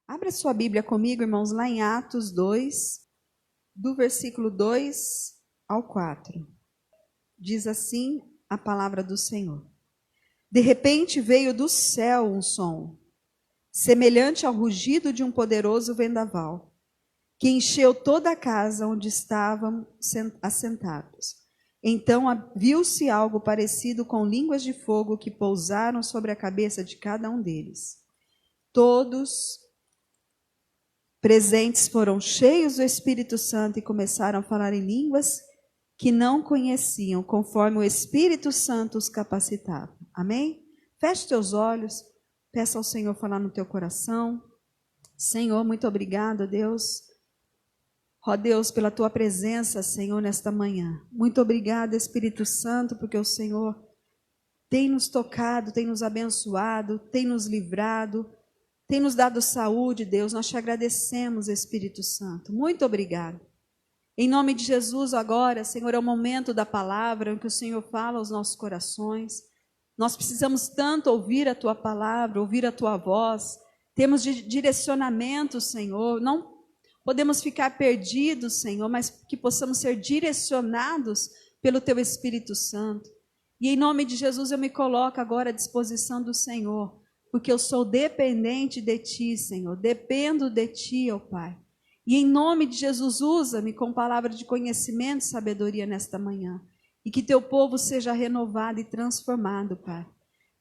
Abra sua Bíblia comigo, irmãos, lá em Atos 2, do versículo 2 ao 4. Diz assim a palavra do Senhor. De repente veio do céu um som, semelhante ao rugido de um poderoso vendaval, que encheu toda a casa onde estavam assentados. Então viu-se algo parecido com línguas de fogo que pousaram sobre a cabeça de cada um deles. Todos presentes foram cheios do Espírito Santo e começaram a falar em línguas que não conheciam, conforme o Espírito Santo os capacitava. Amém? Feche teus olhos, peça ao Senhor falar no teu coração. Senhor, muito obrigado, Deus. Ó Deus, pela tua presença, Senhor, nesta manhã. Muito obrigado, Espírito Santo, porque o Senhor tem nos tocado, tem nos abençoado, tem nos livrado, tem nos dado saúde, Deus. Nós te agradecemos, Espírito Santo. Muito obrigado. Em nome de Jesus, agora, Senhor, é o momento da palavra em que o Senhor fala aos nossos corações. Nós precisamos tanto ouvir a tua palavra, ouvir a tua voz. Temos direcionamento, Senhor. Não podemos ficar perdidos, Senhor, mas que possamos ser direcionados pelo teu Espírito Santo. E em nome de Jesus eu me coloco agora à disposição do Senhor, porque eu sou dependente de ti, Senhor. Dependo de ti, ó Pai. E em nome de Jesus, usa-me com palavra de conhecimento e sabedoria nesta manhã. E que teu povo seja renovado e transformado, Pai.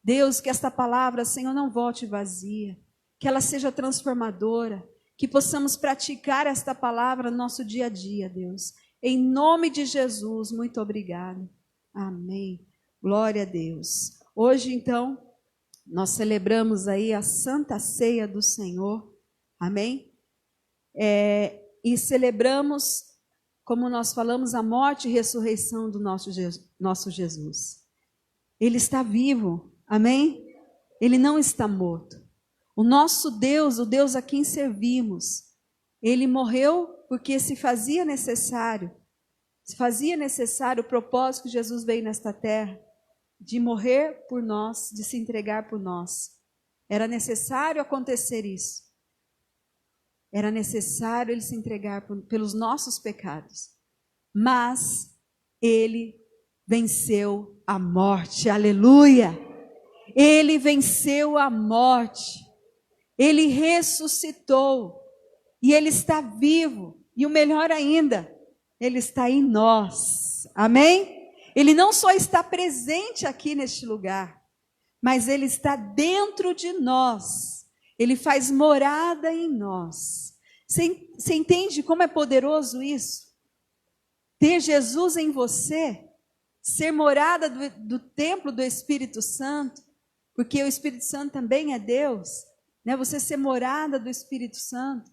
Deus, que esta palavra, Senhor, não volte vazia. Que ela seja transformadora. Que possamos praticar esta palavra no nosso dia a dia, Deus. Em nome de Jesus, muito obrigado. Amém. Glória a Deus. Hoje, então, nós celebramos aí a Santa Ceia do Senhor. Amém? E celebramos, como nós falamos, a morte e ressurreição do nosso Jesus. Ele está vivo, amém? Ele não está morto. O nosso Deus, o Deus a quem servimos, ele morreu porque se fazia necessário o propósito que Jesus veio nesta terra, de morrer por nós, de se entregar por nós. Era necessário acontecer isso. Era necessário ele se entregar pelos nossos pecados. Mas ele venceu a morte. Aleluia! Ele venceu a morte. Ele ressuscitou. E ele está vivo. E o melhor ainda, ele está em nós. Amém? Ele não só está presente aqui neste lugar, mas ele está dentro de nós. Ele faz morada em nós. Você entende como é poderoso isso? Ter Jesus em você, ser morada do templo do Espírito Santo, porque o Espírito Santo também é Deus, né? Você ser morada do Espírito Santo.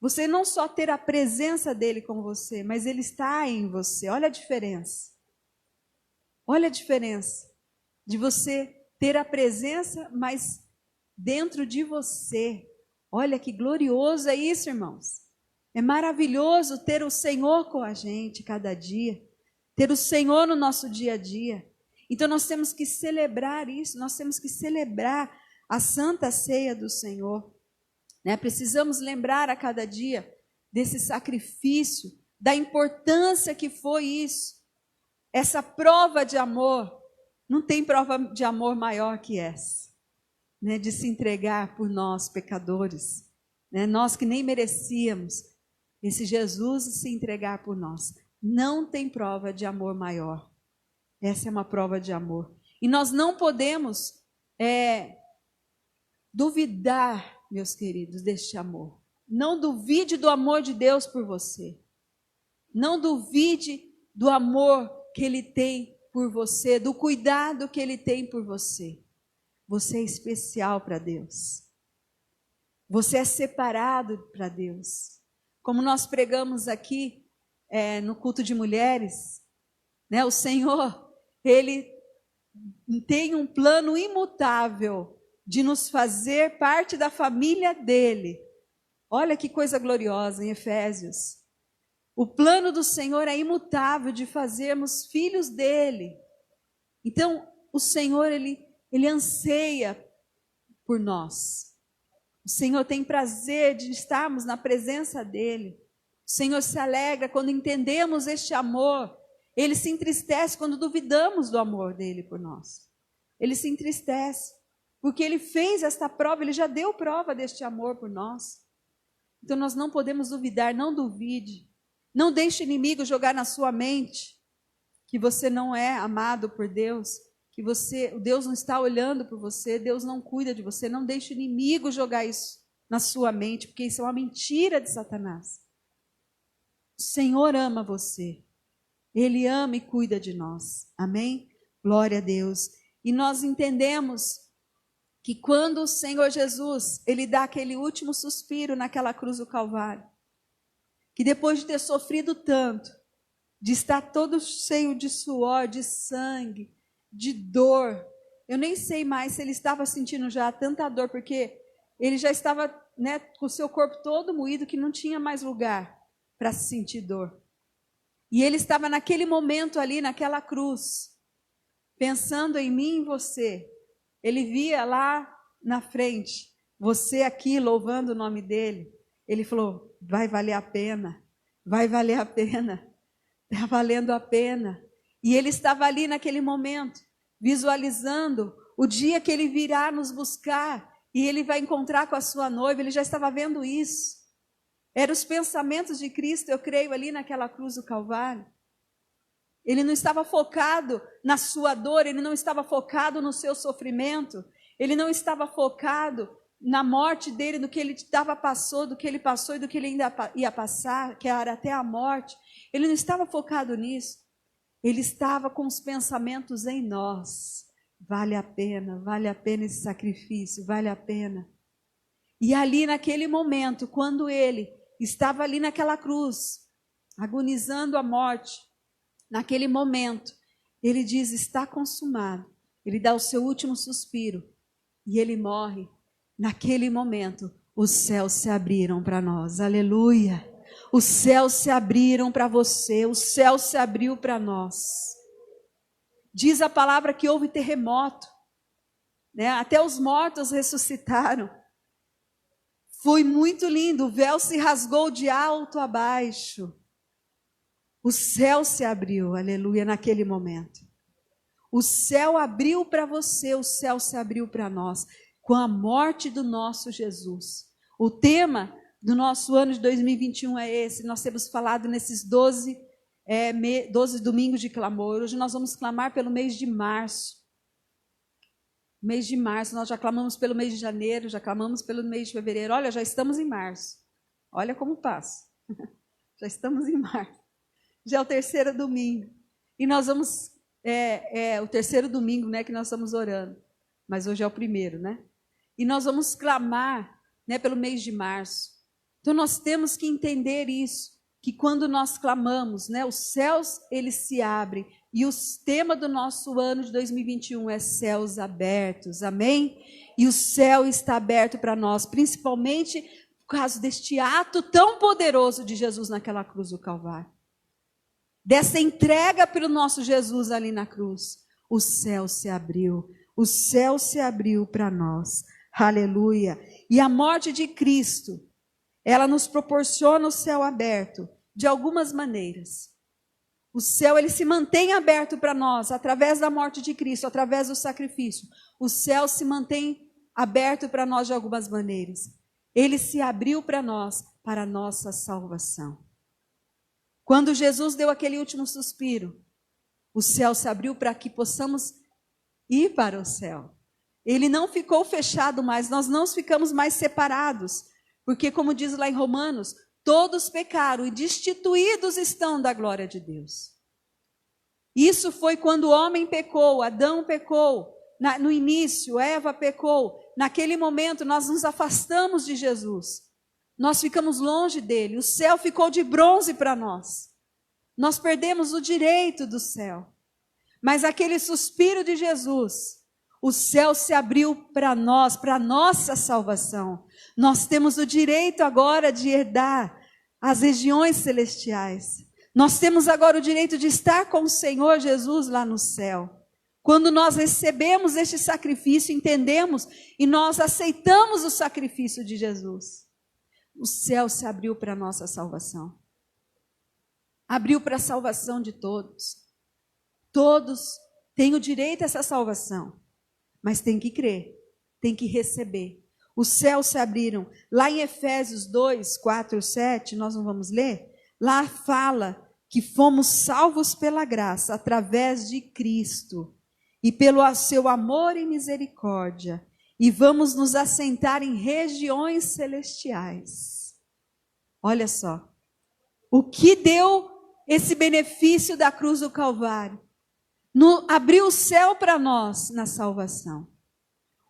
Você não só ter a presença dele com você, mas ele está em você. Olha a diferença. Olha a diferença de você ter a presença, mas dentro de você. Olha que glorioso é isso, irmãos. É maravilhoso ter o Senhor com a gente cada dia. Ter o Senhor no nosso dia a dia. Então nós temos que celebrar isso. Nós temos que celebrar a Santa Ceia do Senhor. Né? Precisamos lembrar a cada dia desse sacrifício, da importância que foi isso. Essa prova de amor. Não tem prova de amor maior que essa. Né, de se entregar por nós, pecadores, né, nós que nem merecíamos, esse Jesus se entregar por nós. Não tem prova de amor maior. Essa é uma prova de amor. E nós não podemos duvidar, meus queridos, deste amor. Não duvide do amor de Deus por você. Não duvide do amor que Ele tem por você, do cuidado que Ele tem por você. Você é especial para Deus. Você é separado para Deus. Como nós pregamos aqui no culto de mulheres, né? O Senhor, Ele tem um plano imutável de nos fazer parte da família dEle. Olha que coisa gloriosa em Efésios. O plano do Senhor é imutável de fazermos filhos dEle. Então, o Senhor, Ele anseia por nós. O Senhor tem prazer de estarmos na presença dEle. O Senhor se alegra quando entendemos este amor. Ele se entristece quando duvidamos do amor dEle por nós. Ele se entristece, porque Ele fez esta prova, Ele já deu prova deste amor por nós. Então nós não podemos duvidar, não duvide. Não deixe o inimigo jogar na sua mente que você não é amado por Deus, que Deus não está olhando por você, Deus não cuida de você. Não deixe o inimigo jogar isso na sua mente, porque isso é uma mentira de Satanás. O Senhor ama você. Ele ama e cuida de nós. Amém? Glória a Deus. E nós entendemos que quando o Senhor Jesus, Ele dá aquele último suspiro naquela cruz do Calvário, que depois de ter sofrido tanto, de estar todo cheio de suor, de sangue, de dor, eu nem sei mais se Ele estava sentindo já tanta dor, porque Ele já estava, com o seu corpo todo moído, que não tinha mais lugar para sentir dor. E Ele estava naquele momento ali, naquela cruz, pensando em mim e em você. Ele via lá na frente, você aqui louvando o nome dEle. Ele falou, vai valer a pena, vai valer a pena, está valendo a pena. E Ele estava ali naquele momento, visualizando o dia que Ele virá nos buscar, e Ele vai encontrar com a sua noiva. Ele já estava vendo isso. Eram os pensamentos de Cristo, eu creio, ali naquela cruz do Calvário. Ele não estava focado na sua dor, Ele não estava focado no seu sofrimento, Ele não estava focado na morte dele, do que Ele passou, do que Ele passou e do que Ele ainda ia passar, que era até a morte. Ele não estava focado nisso. Ele estava com os pensamentos em nós. Vale a pena esse sacrifício, vale a pena. E ali naquele momento, quando Ele estava ali naquela cruz, agonizando a morte, naquele momento, Ele diz, está consumado. Ele dá o seu último suspiro e Ele morre. Naquele momento, os céus se abriram para nós. Aleluia! Os céus se abriram para você, o céu se abriu para nós. Diz a palavra que houve terremoto, até os mortos ressuscitaram. Foi muito lindo, o véu se rasgou de alto a baixo. O céu se abriu, aleluia, naquele momento. O céu abriu para você, o céu se abriu para nós, com a morte do nosso Jesus. O tema do nosso ano de 2021 é esse. Nós temos falado nesses 12 domingos de clamor. Hoje nós vamos clamar pelo mês de março. Mês de março, nós já clamamos pelo mês de janeiro, já clamamos pelo mês de fevereiro. Olha, já estamos em março. Olha como passa. Já estamos em março. Já é o terceiro domingo. E nós vamos, o terceiro domingo, que nós estamos orando. Mas hoje é o primeiro, E nós vamos clamar, pelo mês de março. Então nós temos que entender isso, que quando nós clamamos, os céus, eles se abrem. E o tema do nosso ano de 2021 é céus abertos, amém? E o céu está aberto para nós, principalmente por causa deste ato tão poderoso de Jesus naquela cruz do Calvário. Dessa entrega pelo nosso Jesus ali na cruz. O céu se abriu para nós, aleluia. E a morte de Cristo, ela nos proporciona o céu aberto de algumas maneiras. O céu, ele se mantém aberto para nós, através da morte de Cristo, através do sacrifício. O céu se mantém aberto para nós de algumas maneiras. Ele se abriu para nós, para a nossa salvação. Quando Jesus deu aquele último suspiro, o céu se abriu para que possamos ir para o céu. Ele não ficou fechado mais, nós não ficamos mais separados, porque como diz lá em Romanos, todos pecaram e destituídos estão da glória de Deus. Isso foi quando o homem pecou, Adão pecou, no início, Eva pecou. Naquele momento nós nos afastamos de Jesus. Nós ficamos longe dele, o céu ficou de bronze para nós. Nós perdemos o direito do céu. Mas aquele suspiro de Jesus, o céu se abriu para nós, para a nossa salvação. Nós temos o direito agora de herdar as regiões celestiais. Nós temos agora o direito de estar com o Senhor Jesus lá no céu. Quando nós recebemos este sacrifício, entendemos e nós aceitamos o sacrifício de Jesus, o céu se abriu para a nossa salvação. Abriu para a salvação de todos. Todos têm o direito a essa salvação, mas tem que crer, tem que receber. Os céus se abriram. Lá em Efésios 2, 4, 7, nós não vamos ler? Lá fala que fomos salvos pela graça, através de Cristo, e pelo seu amor e misericórdia, e vamos nos assentar em regiões celestiais. Olha só, o que deu esse benefício da cruz do Calvário? Abriu o céu para nós na salvação.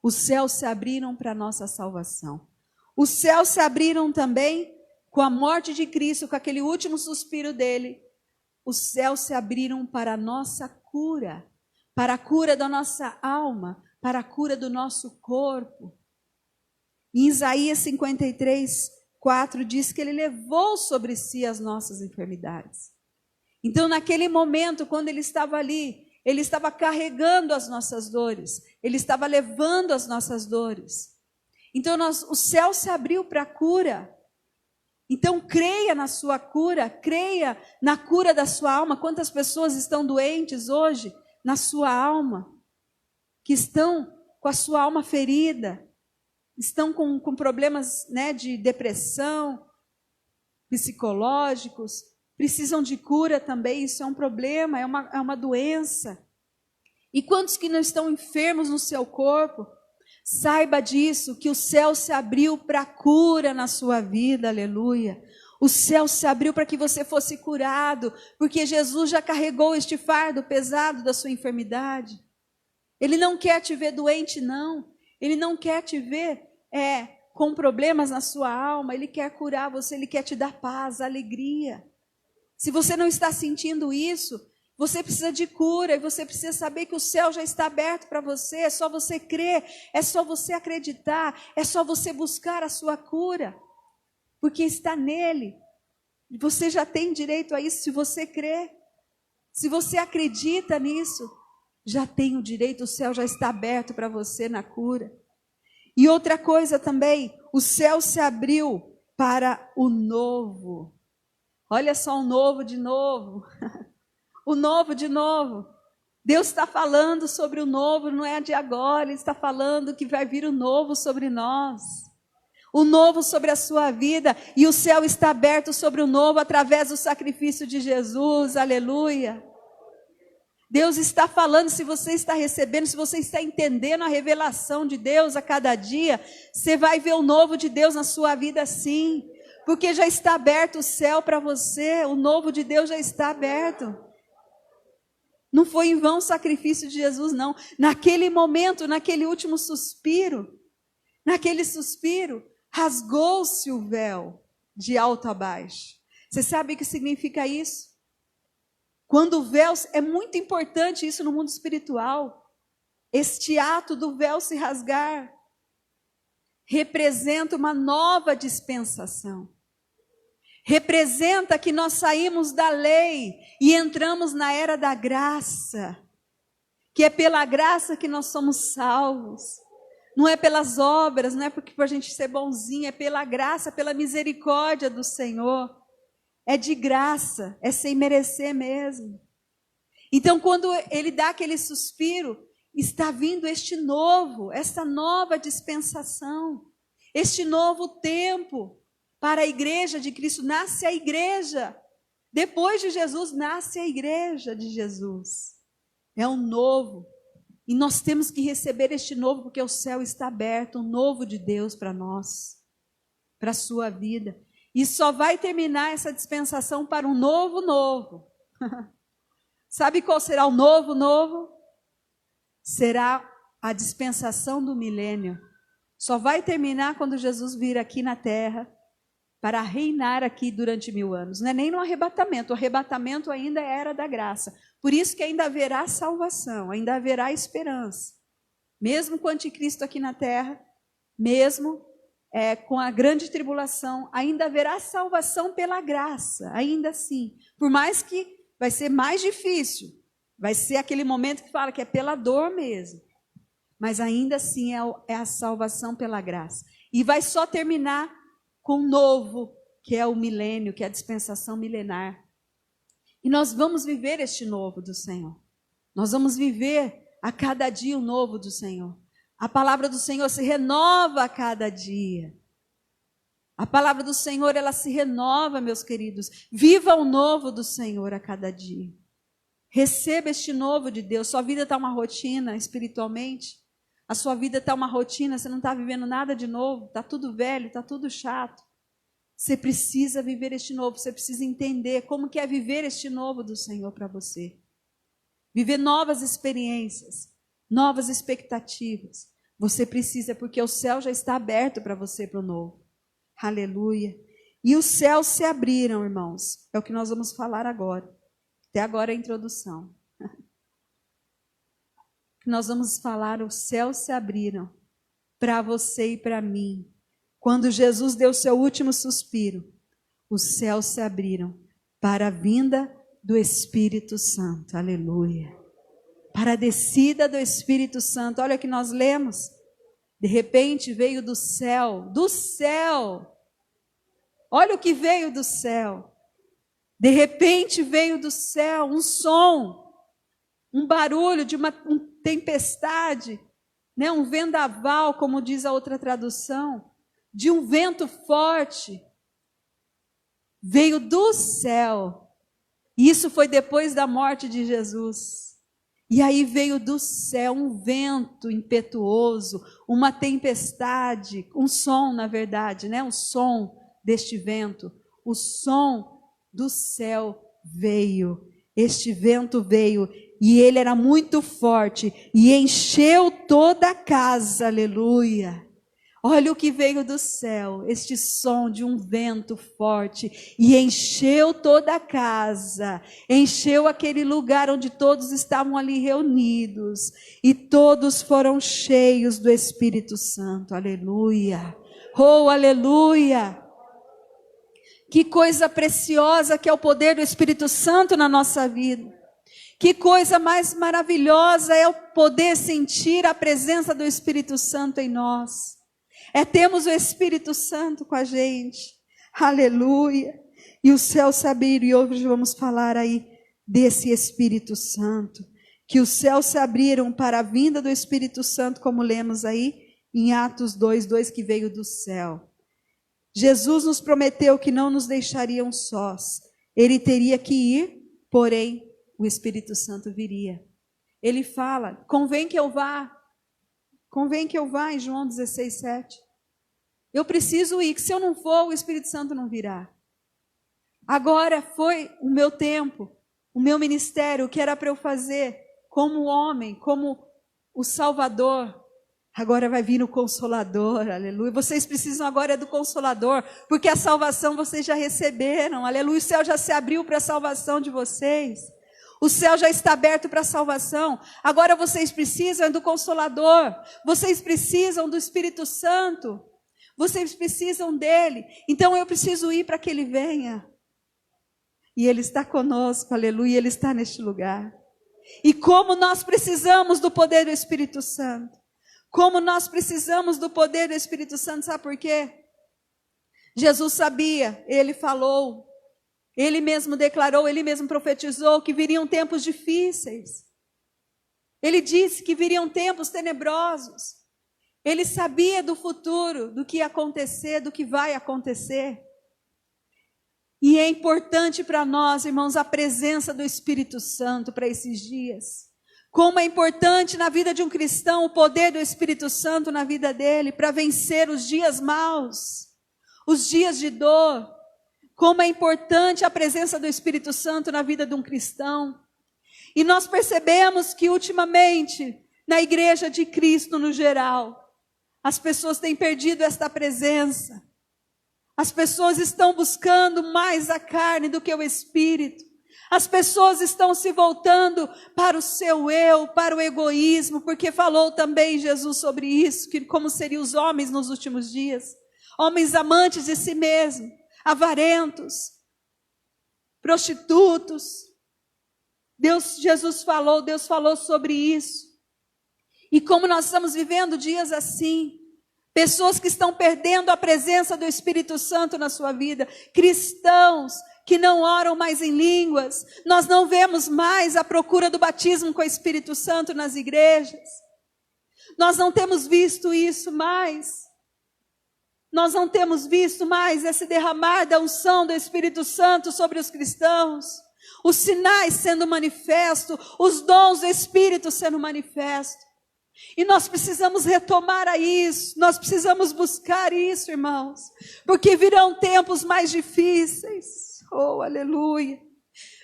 Os céus se abriram para a nossa salvação. Os céus se abriram também com a morte de Cristo, com aquele último suspiro dele. Os céus se abriram para a nossa cura, para a cura da nossa alma, para a cura do nosso corpo. Em Isaías 53, 4 diz que ele levou sobre si as nossas enfermidades. Então, naquele momento, quando ele estava ali, ele estava carregando as nossas dores, ele estava levando as nossas dores. Então, o céu se abriu para a cura. Então, creia na sua cura, creia na cura da sua alma. Quantas pessoas estão doentes hoje na sua alma, que estão com a sua alma ferida, estão com problemas, né, de depressão, psicológicos, precisam de cura também. Isso é um problema, é uma doença. E quantos que não estão enfermos no seu corpo? Saiba disso, que o céu se abriu para cura na sua vida, aleluia. O céu se abriu para que você fosse curado, porque Jesus já carregou este fardo pesado da sua enfermidade. Ele não quer te ver doente, não. Ele não quer te ver com problemas na sua alma. Ele quer curar você, ele quer te dar paz, alegria. Se você não está sentindo isso, você precisa de cura, e você precisa saber que o céu já está aberto para você. É só você crer, é só você acreditar, é só você buscar a sua cura, porque está nele. Você já tem direito a isso se você crer. Se você acredita nisso, já tem o direito, o céu já está aberto para você na cura. E outra coisa também, o céu se abriu para o novo. Olha só, o novo de novo. O novo de novo. Deus está falando sobre o novo, não é de agora. Ele está falando que vai vir o novo sobre nós. O novo sobre a sua vida. E o céu está aberto sobre o novo através do sacrifício de Jesus. Aleluia. Deus está falando, se você está recebendo, se você está entendendo a revelação de Deus a cada dia, você vai ver o novo de Deus na sua vida sim. Porque já está aberto o céu para você. O novo de Deus já está aberto. Não foi em vão o sacrifício de Jesus, não. Naquele momento, naquele último suspiro, rasgou-se o véu de alto a baixo. Você sabe o que significa isso? Quando o véu, é muito importante isso no mundo espiritual. Este ato do véu se rasgar representa uma nova dispensação. Representa que nós saímos da lei e entramos na era da graça. Que é pela graça que nós somos salvos. Não é pelas obras, não é porque para a gente ser bonzinho, é pela graça, pela misericórdia do Senhor. É de graça, é sem merecer mesmo. Então, quando ele dá aquele suspiro, está vindo este novo, essa nova dispensação, este novo tempo. Para a igreja de Cristo, nasce a igreja. Depois de Jesus, nasce a igreja de Jesus. É um novo. E nós temos que receber este novo, porque o céu está aberto, um novo de Deus para nós, para a sua vida. E só vai terminar essa dispensação para um novo. Sabe qual será o novo? Será a dispensação do milênio. Só vai terminar quando Jesus vir aqui na terra, para reinar aqui durante 1000 anos. Não é nem no arrebatamento. O arrebatamento ainda é era da graça. Por isso que ainda haverá salvação, ainda haverá esperança. Mesmo com o anticristo aqui na terra, mesmo com a grande tribulação, ainda haverá salvação pela graça, ainda assim. Por mais que vai ser mais difícil, Vai ser aquele momento que fala que é pela dor mesmo. Mas ainda assim é a salvação pela graça. E vai só terminar com o novo, que é o milênio, que é a dispensação milenar. E nós vamos viver este novo do Senhor. Nós vamos viver a cada dia o novo do Senhor. A palavra do Senhor se renova a cada dia. A palavra do Senhor, ela se renova, meus queridos. Viva o novo do Senhor a cada dia. Receba este novo de Deus. Sua vida está uma rotina espiritualmente. A sua vida está uma rotina, você não está vivendo nada de novo. Está tudo velho, está tudo chato. Você precisa viver este novo. Você precisa entender como que é viver este novo do Senhor para você. Viver novas experiências, novas expectativas. Você precisa, porque o céu já está aberto para você para o novo. Aleluia. E os céus se abriram, irmãos. É o que nós vamos falar agora. Até agora a introdução. Nós vamos falar, os céus se abriram para você e para mim. Quando Jesus deu seu último suspiro, os céus se abriram para a vinda do Espírito Santo. Aleluia. Para a descida do Espírito Santo. Olha o que nós lemos. De repente veio do céu. Do céu. Olha o que veio do céu. De repente veio do céu um som. Um barulho de uma tempestade. Né? Um vendaval, como diz a outra tradução. De um vento forte. Veio do céu. E isso foi depois da morte de Jesus. E aí veio do céu um vento impetuoso, uma tempestade, um som, na verdade, né? O som deste vento. O som do céu veio. Este vento veio e ele era muito forte e encheu toda a casa. Aleluia. Olha o que veio do céu, este som de um vento forte, e encheu toda a casa, encheu aquele lugar onde todos estavam ali reunidos, e todos foram cheios do Espírito Santo, aleluia, oh aleluia, que coisa preciosa que é o poder do Espírito Santo na nossa vida, que coisa mais maravilhosa é o poder sentir a presença do Espírito Santo em nós. É termos o Espírito Santo com a gente. Aleluia. E o céu se abriram. E hoje vamos falar aí desse Espírito Santo. Que os céus se abriram para a vinda do Espírito Santo, como lemos aí em Atos 2:2, que veio do céu. Jesus nos prometeu que não nos deixariam sós. Ele teria que ir, porém o Espírito Santo viria. Ele fala, convém que eu vá. Convém que eu vá, em João 16:7. Eu preciso ir, que se eu não for, o Espírito Santo não virá. Agora foi o meu tempo, o meu ministério, o que era para eu fazer, como homem, como o Salvador. Agora vai vir o Consolador, aleluia. Vocês precisam agora do Consolador, porque a salvação vocês já receberam, aleluia. O céu já se abriu para a salvação de vocês. O céu já está aberto para a salvação. Agora vocês precisam do Consolador. Vocês precisam do Espírito Santo. Vocês precisam dele. Então eu preciso ir para que ele venha. E ele está conosco, aleluia. Ele está neste lugar. E como nós precisamos do poder do Espírito Santo. Como nós precisamos do poder do Espírito Santo. Sabe por quê? Jesus sabia, ele falou. Ele mesmo declarou, ele mesmo profetizou que viriam tempos difíceis. Ele disse que viriam tempos tenebrosos. Ele sabia do futuro, do que ia acontecer, do que vai acontecer. E é importante para nós, irmãos, a presença do Espírito Santo para esses dias. Como é importante na vida de um cristão o poder do Espírito Santo na vida dele para vencer os dias maus, os dias de dor. Como é importante a presença do Espírito Santo na vida de um cristão. E nós percebemos que ultimamente, na igreja de Cristo no geral, as pessoas têm perdido esta presença. As pessoas estão buscando mais a carne do que o Espírito. As pessoas estão se voltando para o seu eu, para o egoísmo, porque falou também Jesus sobre isso, que como seriam os homens nos últimos dias. Homens amantes de si mesmos. Avarentos, prostitutos, Jesus falou, Deus falou sobre isso. E como nós estamos vivendo dias assim, pessoas que estão perdendo a presença do Espírito Santo na sua vida, cristãos que não oram mais em línguas, nós não vemos mais a procura do batismo com o Espírito Santo nas igrejas, nós não temos visto isso mais, nós não temos visto mais esse derramar da unção do Espírito Santo sobre os cristãos, os sinais sendo manifestos, os dons do Espírito sendo manifestos. E nós precisamos retomar a isso, nós precisamos buscar isso, irmãos, porque virão tempos mais difíceis, oh aleluia,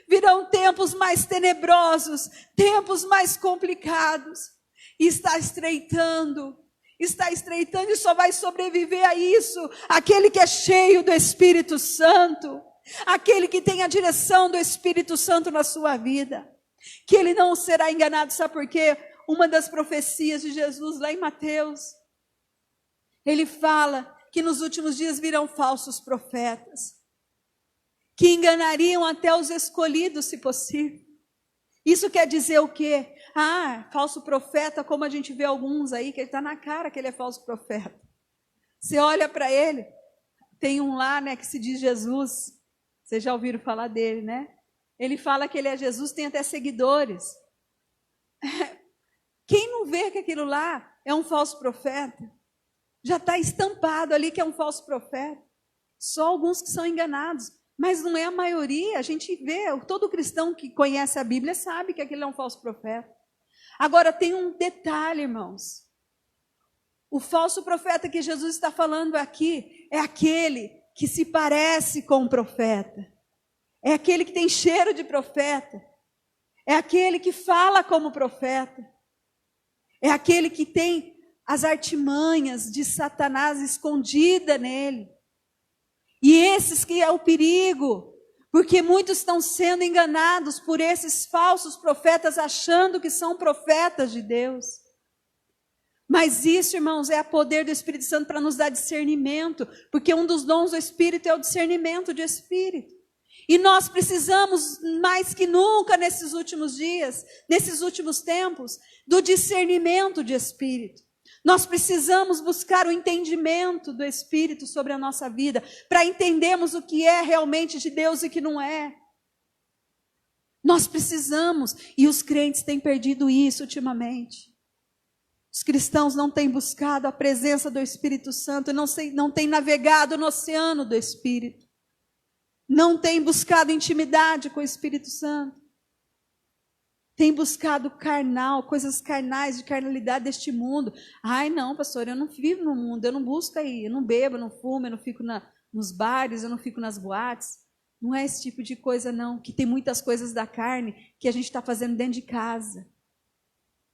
virão tempos mais tenebrosos, tempos mais complicados, e está estreitando, e só vai sobreviver a isso aquele que é cheio do Espírito Santo, aquele que tem a direção do Espírito Santo na sua vida, que ele não será enganado. Sabe por quê? Uma das profecias de Jesus lá em Mateus, ele fala que nos últimos dias virão falsos profetas, que enganariam até os escolhidos, se possível. Isso quer dizer o quê? Falso profeta, como a gente vê alguns aí, que ele está na cara que ele é falso profeta. Você olha para ele, tem um lá, né, que se diz Jesus, vocês já ouviram falar dele, né? Ele fala que ele é Jesus, tem até seguidores. Quem não vê que aquilo lá é um falso profeta? Já está estampado ali que é um falso profeta. Só alguns que são enganados, mas não é a maioria. A gente vê, todo cristão que conhece a Bíblia sabe que aquilo é um falso profeta. Agora tem um detalhe, irmãos. O falso profeta que Jesus está falando aqui é aquele que se parece com o profeta. É aquele que tem cheiro de profeta. É aquele que fala como profeta. É aquele que tem as artimanhas de Satanás escondida nele. E esses que é o perigo, porque muitos estão sendo enganados por esses falsos profetas, achando que são profetas de Deus. Mas isso, irmãos, é o poder do Espírito Santo para nos dar discernimento, porque um dos dons do Espírito é o discernimento de Espírito. E nós precisamos, mais que nunca nesses últimos dias, nesses últimos tempos, do discernimento de Espírito. Nós precisamos buscar o entendimento do Espírito sobre a nossa vida, para entendermos o que é realmente de Deus e o que não é. Nós precisamos, e os crentes têm perdido isso ultimamente. Os cristãos não têm buscado a presença do Espírito Santo, não têm navegado no oceano do Espírito. Não têm buscado intimidade com o Espírito Santo. Tem buscado coisas carnais, de carnalidade deste mundo. Não, pastor, eu não vivo no mundo, eu não busco aí, eu não bebo, eu não fumo, eu não fico nos bares, eu não fico nas boates. Não é esse tipo de coisa não, que tem muitas coisas da carne que a gente está fazendo dentro de casa,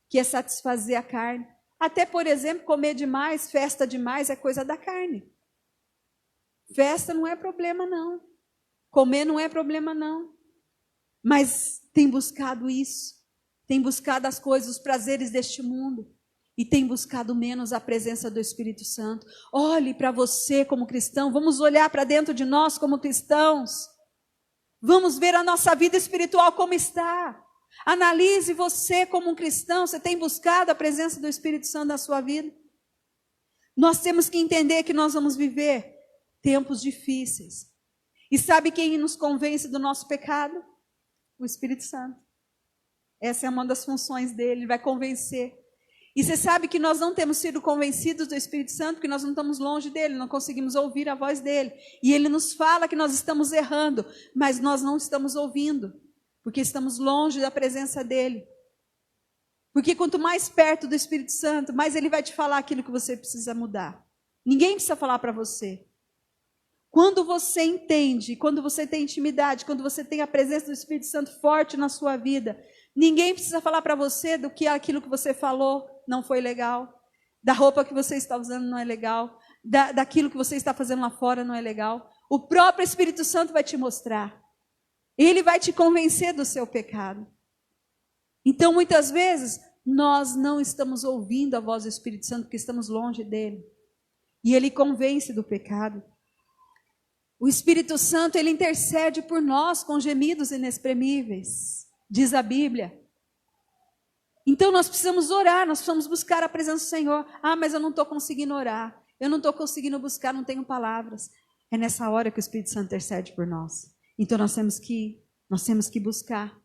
que é satisfazer a carne. Até, por exemplo, comer demais, festa demais, é coisa da carne. Festa não é problema não. Comer não é problema não, mas tem buscado isso, tem buscado as coisas, os prazeres deste mundo, e tem buscado menos a presença do Espírito Santo. Olhe para você como cristão, vamos olhar para dentro de nós como cristãos, vamos ver a nossa vida espiritual como está. Analise você como um cristão, você tem buscado a presença do Espírito Santo na sua vida? Nós temos que entender que nós vamos viver tempos difíceis. E sabe quem nos convence do nosso pecado? O Espírito Santo. Essa é uma das funções dele, ele vai convencer. E você sabe que nós não temos sido convencidos do Espírito Santo, porque nós não estamos longe dele, não conseguimos ouvir a voz dele. E ele nos fala que nós estamos errando, mas nós não estamos ouvindo, porque estamos longe da presença dele. Porque quanto mais perto do Espírito Santo, mais ele vai te falar aquilo que você precisa mudar. Ninguém precisa falar para você. Quando você entende, quando você tem intimidade, quando você tem a presença do Espírito Santo forte na sua vida, ninguém precisa falar para você do que aquilo que você falou não foi legal, da roupa que você está usando não é legal, daquilo que você está fazendo lá fora não é legal. O próprio Espírito Santo vai te mostrar. Ele vai te convencer do seu pecado. Então, muitas vezes, nós não estamos ouvindo a voz do Espírito Santo porque estamos longe dele. E ele convence do pecado. O Espírito Santo, ele intercede por nós com gemidos inexprimíveis. diz a Bíblia. Então nós precisamos orar, nós precisamos buscar a presença do Senhor. Ah, mas eu não estou conseguindo orar, eu não estou conseguindo buscar, não tenho palavras. É nessa hora que o Espírito Santo intercede por nós. Então nós temos que buscar,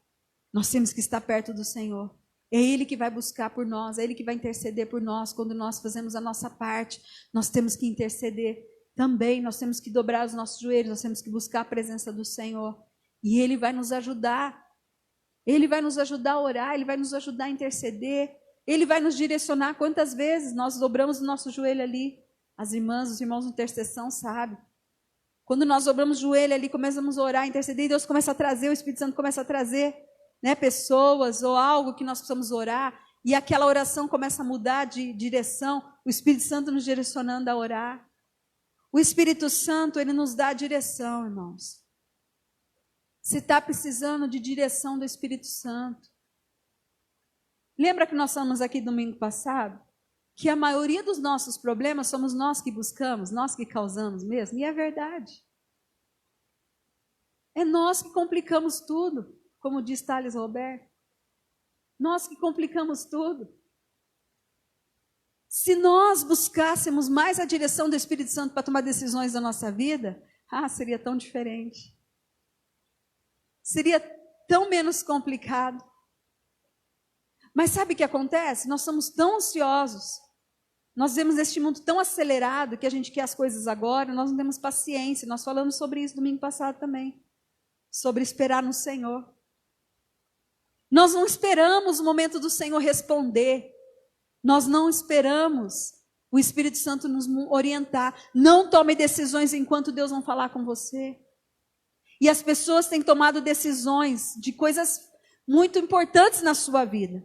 nós temos que estar perto do Senhor. É Ele que vai buscar por nós, é Ele que vai interceder por nós. Quando nós fazemos a nossa parte, nós temos que interceder também, nós temos que dobrar os nossos joelhos, nós temos que buscar a presença do Senhor. E Ele vai nos ajudar. Ele vai nos ajudar a orar, Ele vai nos ajudar a interceder, Ele vai nos direcionar. Quantas vezes nós dobramos o nosso joelho ali? As irmãs, os irmãos de intercessão sabem. Quando nós dobramos o joelho ali, começamos a orar, a interceder, e Deus começa a trazer, o Espírito Santo começa a trazer, né, pessoas ou algo que nós precisamos orar, e aquela oração começa a mudar de direção, o Espírito Santo nos direcionando a orar. O Espírito Santo, Ele nos dá a direção, irmãos. Você está precisando de direção do Espírito Santo. Lembra que nós falamos aqui domingo passado? Que a maioria dos nossos problemas somos nós que buscamos, nós que causamos mesmo. E é verdade. É nós que complicamos tudo, como diz Thales Roberto. Nós que complicamos tudo. Se nós buscássemos mais a direção do Espírito Santo para tomar decisões da nossa vida, seria tão diferente. Seria tão menos complicado. Mas sabe o que acontece? Nós somos tão ansiosos. Nós vivemos neste mundo tão acelerado que a gente quer as coisas agora, nós não temos paciência. Nós falamos sobre isso domingo passado também. Sobre esperar no Senhor. Nós não esperamos o momento do Senhor responder. Nós não esperamos o Espírito Santo nos orientar. Não tome decisões enquanto Deus não falar com você. E as pessoas têm tomado decisões de coisas muito importantes na sua vida.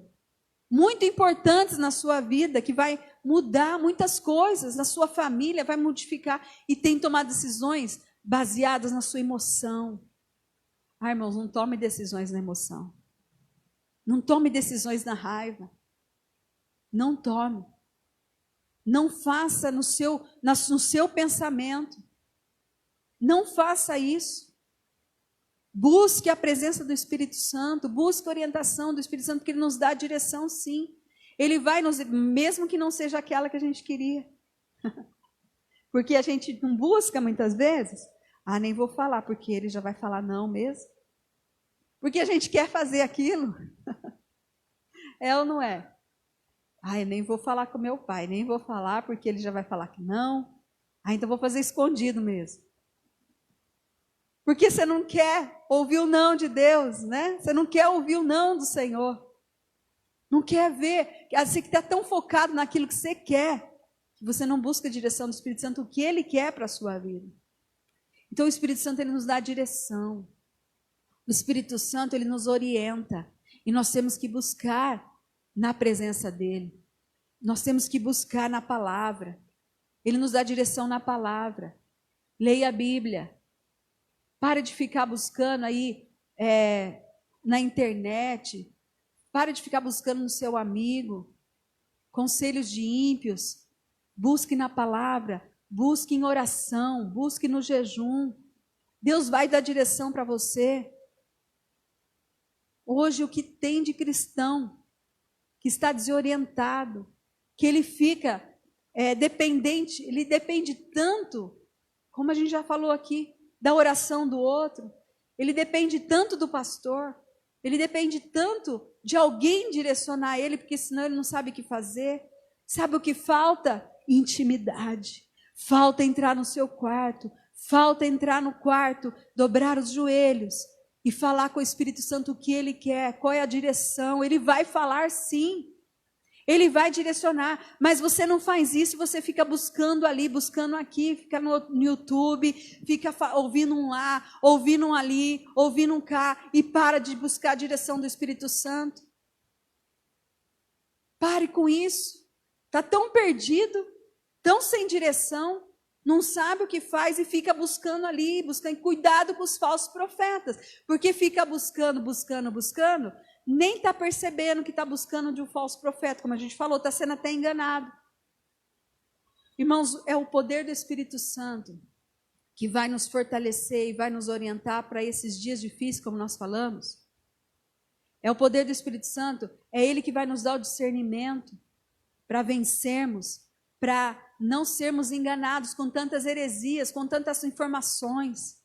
Muito importantes na sua vida, que vai mudar muitas coisas na sua família, vai modificar. E tem tomado decisões baseadas na sua emoção. Irmãos, não tome decisões na emoção. Não tome decisões na raiva. Não tome. Não faça no seu pensamento. Não faça isso. Busque a presença do Espírito Santo, busque a orientação do Espírito Santo, que Ele nos dá a direção, sim. Ele vai nos, mesmo que não seja aquela que a gente queria. Porque a gente não busca muitas vezes. Nem vou falar, porque Ele já vai falar não mesmo. Porque a gente quer fazer aquilo. É ou não é? Eu nem vou falar com meu pai, nem vou falar, porque ele já vai falar que não. Então vou fazer escondido mesmo. Porque você não quer ouvir o não de Deus, né? Você não quer ouvir o não do Senhor. Não quer ver. Você que está tão focado naquilo que você quer, que você não busca a direção do Espírito Santo, o que Ele quer para a sua vida. Então o Espírito Santo, Ele nos dá a direção. O Espírito Santo, Ele nos orienta. E nós temos que buscar na presença dEle. Nós temos que buscar na palavra. Ele nos dá direção na palavra. Leia a Bíblia. Para de ficar buscando aí na internet. Para de ficar buscando no seu amigo. Conselhos de ímpios. Busque na palavra. Busque em oração. Busque no jejum. Deus vai dar direção para você. Hoje o que tem de cristão que está desorientado, que ele fica dependente, ele depende tanto, como a gente já falou aqui, da oração do outro, ele depende tanto do pastor, ele depende tanto de alguém direcionar ele, porque senão ele não sabe o que fazer. Sabe o que falta? Intimidade. Falta entrar no seu quarto, falta entrar no quarto, dobrar os joelhos e falar com o Espírito Santo o que Ele quer, qual é a direção. Ele vai falar sim, Ele vai direcionar, mas você não faz isso, você fica buscando ali, buscando aqui, fica no YouTube, fica ouvindo um lá, ouvindo um ali, ouvindo um cá, e para de buscar a direção do Espírito Santo. Pare com isso. Está tão perdido, tão sem direção, não sabe o que faz e fica buscando ali, buscando. Cuidado com os falsos profetas, porque fica buscando, nem está percebendo que está buscando de um falso profeta, como a gente falou, está sendo até enganado. Irmãos, é o poder do Espírito Santo que vai nos fortalecer e vai nos orientar para esses dias difíceis, como nós falamos. É o poder do Espírito Santo, é Ele que vai nos dar o discernimento para vencermos, para não sermos enganados com tantas heresias, com tantas informações.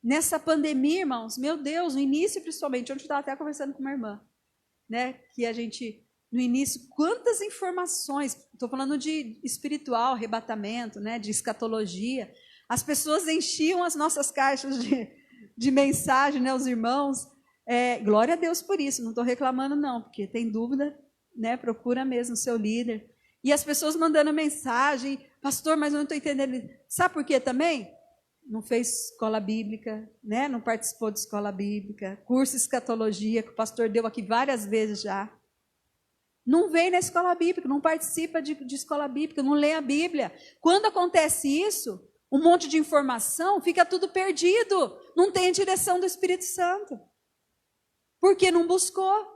Nessa pandemia, irmãos, meu Deus, no início principalmente, ontem eu estava até conversando com uma irmã, né, que a gente, no início, quantas informações, estou falando de espiritual, arrebatamento, né, de escatologia, as pessoas enchiam as nossas caixas de mensagem, né, os irmãos, glória a Deus por isso, não estou reclamando não, porque tem dúvida, né, procura mesmo o seu líder. E as pessoas mandando mensagem, pastor, mas eu não estou entendendo. Sabe por quê também? Não fez escola bíblica, né? Não participou de escola bíblica, curso de escatologia, que o pastor deu aqui várias vezes já. Não vem na escola bíblica, não participa de escola bíblica, não lê a Bíblia. Quando acontece isso, um monte de informação, fica tudo perdido. Não tem a direção do Espírito Santo. Porque não buscou.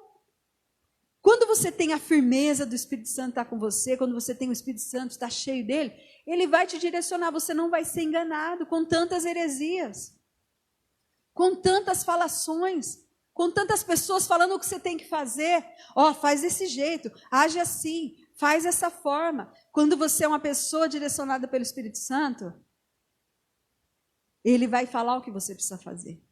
Quando você tem a firmeza do Espírito Santo estar com você, quando você tem o Espírito Santo, está cheio dele, ele vai te direcionar, você não vai ser enganado com tantas heresias, com tantas falações, com tantas pessoas falando o que você tem que fazer. Faz desse jeito, age assim, faz dessa forma. Quando você é uma pessoa direcionada pelo Espírito Santo, ele vai falar o que você precisa fazer.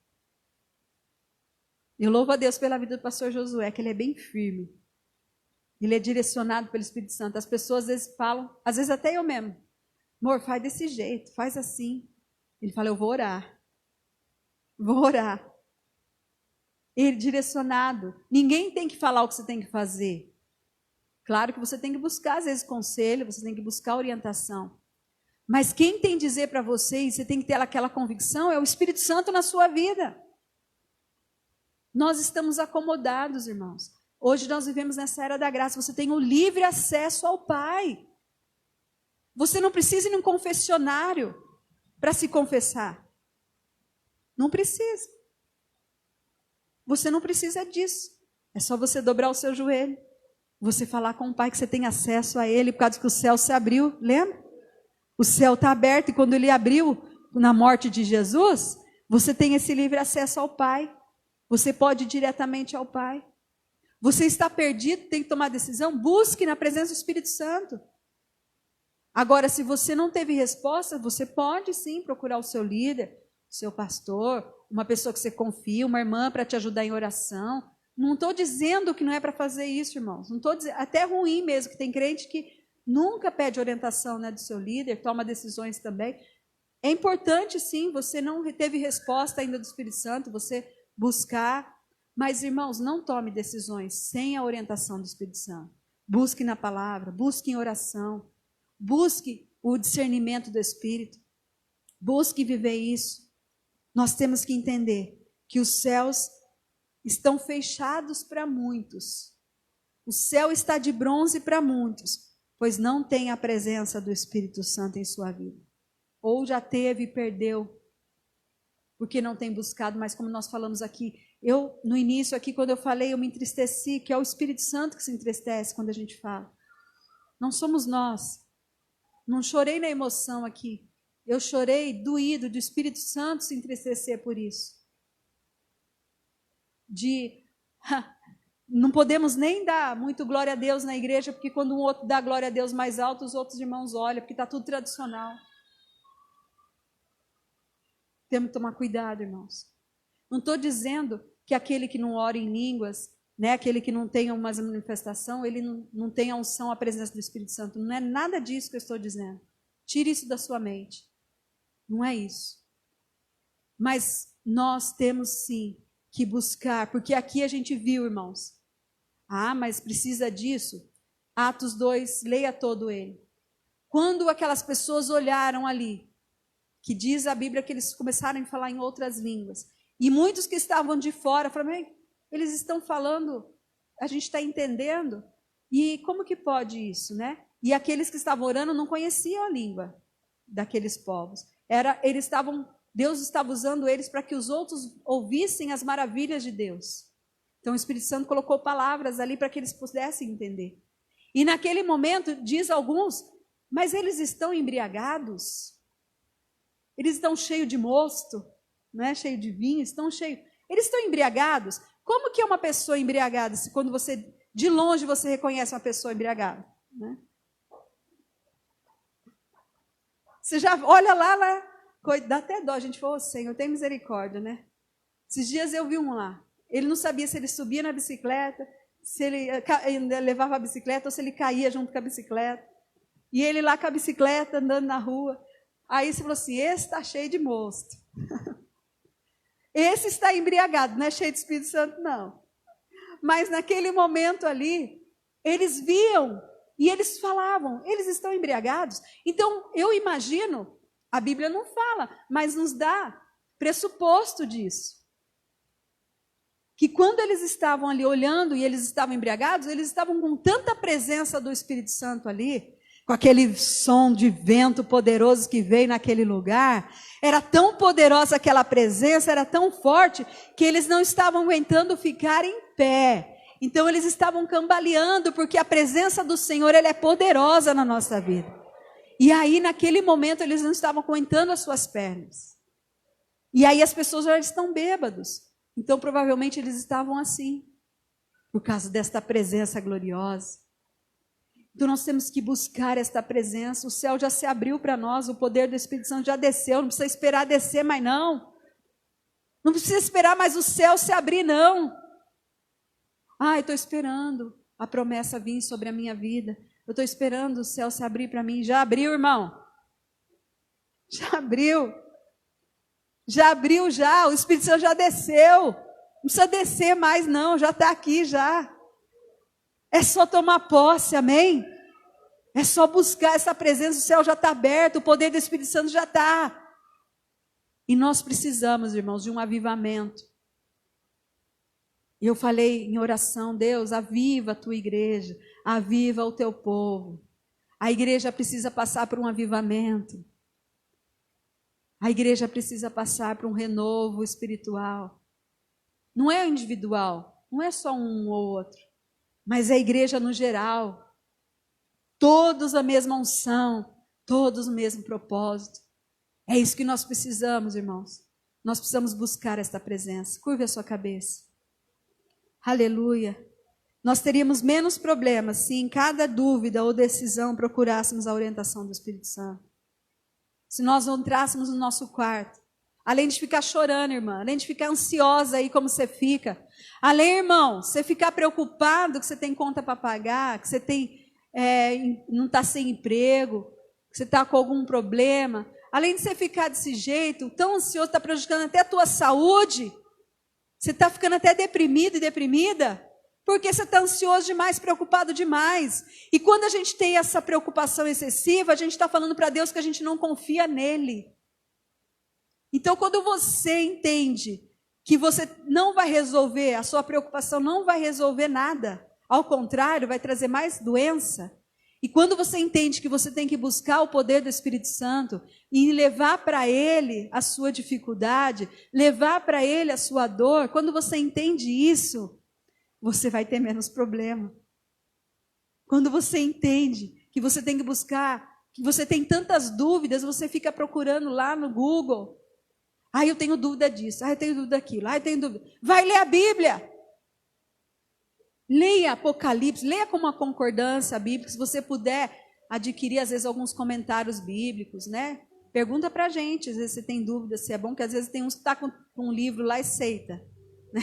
Eu louvo a Deus pela vida do pastor Josué, que ele é bem firme. Ele é direcionado pelo Espírito Santo. As pessoas às vezes falam, às vezes até eu mesmo, amor, faz desse jeito, faz assim. Ele fala, eu vou orar. Vou orar. Ele direcionado. Ninguém tem que falar o que você tem que fazer. Claro que você tem que buscar, às vezes, conselho, você tem que buscar orientação. Mas quem tem que dizer para você, e você tem que ter aquela convicção, é o Espírito Santo na sua vida. Nós estamos acomodados, irmãos. Hoje nós vivemos nessa era da graça. Você tem o livre acesso ao Pai. Você não precisa ir num confessionário para se confessar. Não precisa. Você não precisa disso. É só você dobrar o seu joelho. Você falar com o Pai que você tem acesso a Ele, por causa que o céu se abriu. Lembra? O céu está aberto e quando Ele abriu na morte de Jesus, você tem esse livre acesso ao Pai. Você pode ir diretamente ao Pai. Você está perdido, tem que tomar decisão, busque na presença do Espírito Santo. Agora, se você não teve resposta, você pode sim procurar o seu líder, o seu pastor, uma pessoa que você confia, uma irmã para te ajudar em oração. Não estou dizendo que não é para fazer isso, irmãos. Não estou dizendo, até é ruim mesmo, que tem crente que nunca pede orientação, né, do seu líder, toma decisões também. É importante sim, você não teve resposta ainda do Espírito Santo, você buscar. Mas, irmãos, não tome decisões sem a orientação do Espírito Santo. Busque na palavra, busque em oração, busque o discernimento do Espírito, busque viver isso. Nós temos que entender que os céus estão fechados para muitos. O céu está de bronze para muitos, pois não tem a presença do Espírito Santo em sua vida. Ou já teve e perdeu, porque não tem buscado, mas como nós falamos aqui, no início aqui, quando eu falei, eu me entristeci, que é o Espírito Santo que se entristece quando a gente fala. Não somos nós. Não chorei na emoção aqui. Eu chorei doído do Espírito Santo se entristecer por isso. Não podemos nem dar muito glória a Deus na igreja, porque quando um outro dá glória a Deus mais alto, os outros irmãos olham, porque está tudo tradicional. Temos que tomar cuidado, irmãos. Não estou dizendo que aquele que não ora em línguas, né, aquele que não tem uma manifestação, ele não tem a unção, a presença do Espírito Santo. Não é nada disso que eu estou dizendo. Tire isso da sua mente. Não é isso. Mas nós temos sim que buscar, porque aqui a gente viu, irmãos. Mas precisa disso? Atos 2, leia todo ele. Quando aquelas pessoas olharam ali, que diz a Bíblia que eles começaram a falar em outras línguas, e muitos que estavam de fora falaram, eles estão falando, a gente está entendendo, e como que pode isso, né? E aqueles que estavam orando não conheciam a língua daqueles povos. Deus estava usando eles para que os outros ouvissem as maravilhas de Deus. Então o Espírito Santo colocou palavras ali para que eles pudessem entender. E naquele momento, diz alguns, mas eles estão embriagados? Eles estão cheios de mosto, né? Cheio de vinho, estão cheios. Eles estão embriagados? Como que é uma pessoa embriagada? Se quando você, de longe, você reconhece uma pessoa embriagada, né? Você já olha lá, dá até dó, a gente falou, Senhor, tem misericórdia, né? Esses dias eu vi um lá, ele não sabia se ele subia na bicicleta, se ele levava a bicicleta ou se ele caía junto com a bicicleta. E ele lá com a bicicleta, andando na rua. Aí você falou assim, esse está cheio de mosto. Esse está embriagado, não é cheio de Espírito Santo, não. Mas naquele momento ali, eles viam e eles falavam, eles estão embriagados. Então, eu imagino, a Bíblia não fala, mas nos dá pressuposto disso. Que quando eles estavam ali olhando e eles estavam embriagados, eles estavam com tanta presença do Espírito Santo ali, com aquele som de vento poderoso que veio naquele lugar, era tão poderosa aquela presença, era tão forte, que eles não estavam aguentando ficar em pé. Então eles estavam cambaleando, porque a presença do Senhor, ela é poderosa na nossa vida. E aí naquele momento eles não estavam aguentando as suas pernas. E aí as pessoas já estão bêbados. Então provavelmente eles estavam assim, por causa desta presença gloriosa. Então nós temos que buscar esta presença. O céu já se abriu para nós, o poder do Espírito Santo já desceu, não precisa esperar descer mais não. Não precisa esperar mais o céu se abrir não. Ah, eu estou esperando a promessa vir sobre a minha vida. Eu estou esperando o céu se abrir para mim. Já abriu, irmão? Já abriu. Já abriu já, o Espírito Santo já desceu. Não precisa descer mais não, já está aqui já. É só tomar posse, amém? É só buscar essa presença, o céu já está aberto, o poder do Espírito Santo já está. E nós precisamos, irmãos, de um avivamento. E eu falei em oração, Deus, aviva a tua igreja, aviva o teu povo. A igreja precisa passar por um avivamento. A igreja precisa passar por um renovo espiritual. Não é individual, não é só um ou outro, mas é a igreja no geral. Todos a mesma unção, todos o mesmo propósito. É isso que nós precisamos, irmãos. Nós precisamos buscar esta presença. Curve a sua cabeça. Aleluia. Nós teríamos menos problemas se em cada dúvida ou decisão procurássemos a orientação do Espírito Santo. Se nós entrássemos no nosso quarto, além de ficar chorando, irmã, além de ficar ansiosa aí como você fica, além, irmão, você ficar preocupado que você tem conta para pagar, que você não está sem emprego, que você está com algum problema, além de você ficar desse jeito, tão ansioso, está prejudicando até a tua saúde, você está ficando até deprimido e deprimida, porque você está ansioso demais, preocupado demais. E quando a gente tem essa preocupação excessiva, a gente está falando para Deus que a gente não confia nele. Então, quando você entende que você não vai resolver, a sua preocupação não vai resolver nada, ao contrário, vai trazer mais doença. E quando você entende que você tem que buscar o poder do Espírito Santo e levar para ele a sua dificuldade, levar para ele a sua dor, quando você entende isso, você vai ter menos problema. Quando você entende que você tem que buscar, que você tem tantas dúvidas, você fica procurando lá no Google. Ah, eu tenho dúvida disso, eu tenho dúvida daquilo, eu tenho dúvida. Vai ler a Bíblia. Leia Apocalipse, leia com uma concordância bíblica, se você puder adquirir, às vezes, alguns comentários bíblicos, né? Pergunta para a gente, às vezes você tem dúvida se é bom, que às vezes tem uns que está com um livro lá e seita, né?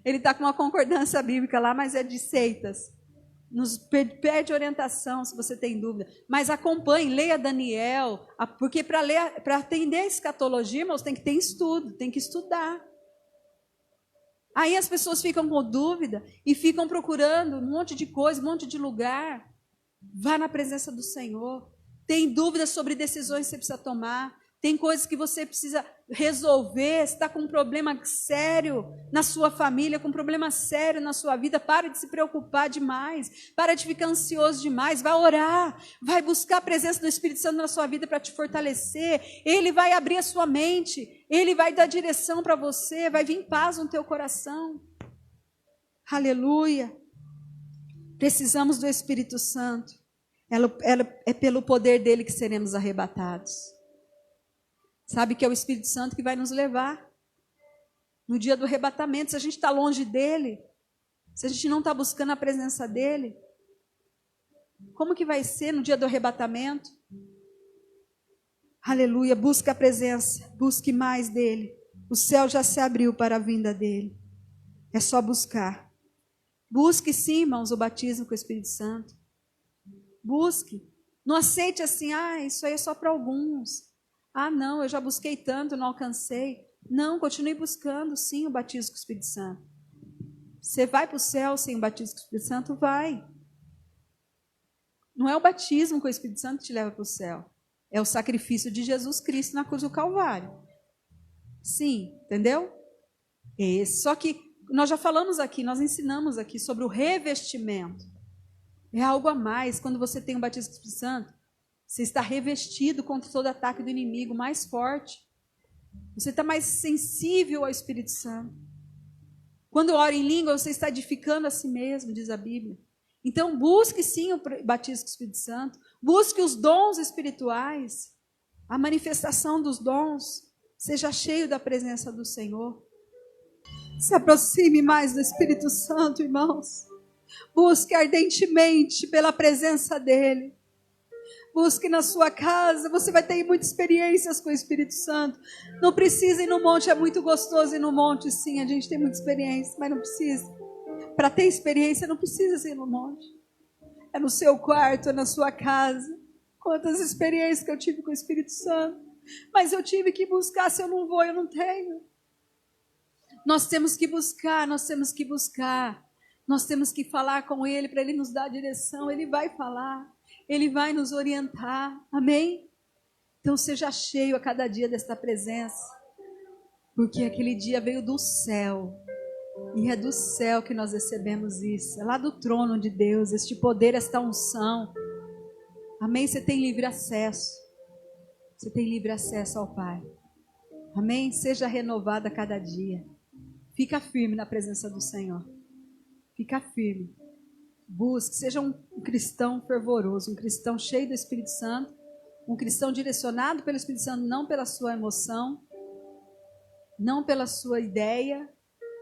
Ele está com uma concordância bíblica lá, mas é de seitas. Nos pede orientação se você tem dúvida. Mas acompanhe, leia Daniel, porque para atender a escatologia, irmãos, tem que ter estudo, tem que estudar. Aí as pessoas ficam com dúvida e ficam procurando um monte de coisa, um monte de lugar. Vá na presença do Senhor. Tem dúvidas sobre decisões que você precisa tomar. Tem coisas que você precisa resolver. Você está com um problema sério na sua família, com um problema sério na sua vida. Para de se preocupar demais. Para de ficar ansioso demais. Vai orar. Vai buscar a presença do Espírito Santo na sua vida para te fortalecer. Ele vai abrir a sua mente. Ele vai dar direção para você. Vai vir paz no teu coração. Aleluia. Precisamos do Espírito Santo. É pelo poder dele que seremos arrebatados. Sabe que é o Espírito Santo que vai nos levar. No dia do arrebatamento, se a gente está longe dele, se a gente não está buscando a presença dele, como que vai ser no dia do arrebatamento? Aleluia, busque a presença, busque mais dele. O céu já se abriu para a vinda dele. É só buscar. Busque sim, irmãos, o batismo com o Espírito Santo. Busque. Não aceite assim, isso aí é só para alguns. Não, eu já busquei tanto, não alcancei. Não, continue buscando sim o batismo com o Espírito Santo. Você vai para o céu sem o batismo com o Espírito Santo? Vai. Não é o batismo com o Espírito Santo que te leva para o céu. É o sacrifício de Jesus Cristo na cruz do Calvário. Sim, entendeu? Só que nós já falamos aqui, nós ensinamos aqui sobre o revestimento. É algo a mais. Quando você tem um batismo com o Espírito Santo, você está revestido contra todo ataque do inimigo mais forte. Você está mais sensível ao Espírito Santo. Quando ora em língua, você está edificando a si mesmo, diz a Bíblia. Então, busque sim o batismo com o Espírito Santo. Busque os dons espirituais. A manifestação dos dons. Seja cheio da presença do Senhor. Se aproxime mais do Espírito Santo, irmãos. Busque ardentemente pela presença dEle. Busque na sua casa. Você vai ter muitas experiências com o Espírito Santo. Não precisa ir no monte. É muito gostoso ir no monte, sim. A gente tem muita experiência, mas não precisa. Para ter experiência, não precisa ir no monte. É no seu quarto, é na sua casa. Quantas experiências que eu tive com o Espírito Santo. Mas eu tive que buscar. Se eu não vou, eu não tenho. Nós temos que buscar, nós temos que buscar. Nós temos que falar com Ele para Ele nos dar a direção. Ele vai falar. Ele vai nos orientar. Amém? Então seja cheio a cada dia desta presença. Porque aquele dia veio do céu. E é do céu que nós recebemos isso. É lá do trono de Deus. Este poder, esta unção. Amém? Você tem livre acesso. Você tem livre acesso ao Pai. Amém? Seja renovado a cada dia. Fica firme na presença do Senhor. Fica firme. Busque, seja um cristão fervoroso, um cristão cheio do Espírito Santo, um cristão direcionado pelo Espírito Santo, não pela sua emoção, não pela sua ideia,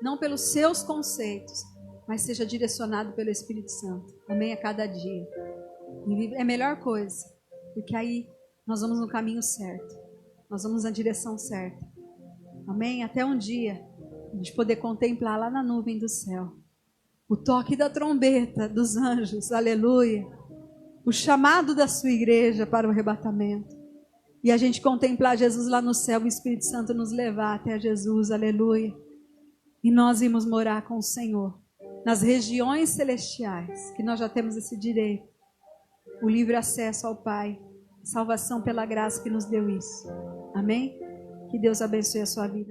não pelos seus conceitos, mas seja direcionado pelo Espírito Santo. Amém? A cada dia. É a melhor coisa, porque aí nós vamos no caminho certo, nós vamos na direção certa. Amém? Até um dia a gente poder contemplar lá na nuvem do céu o toque da trombeta dos anjos, aleluia, o chamado da sua igreja para o arrebatamento, e a gente contemplar Jesus lá no céu, o Espírito Santo nos levar até Jesus, aleluia, e nós irmos morar com o Senhor nas regiões celestiais, que nós já temos esse direito, o livre acesso ao Pai, salvação pela graça que nos deu isso. Amém? Que Deus abençoe a sua vida.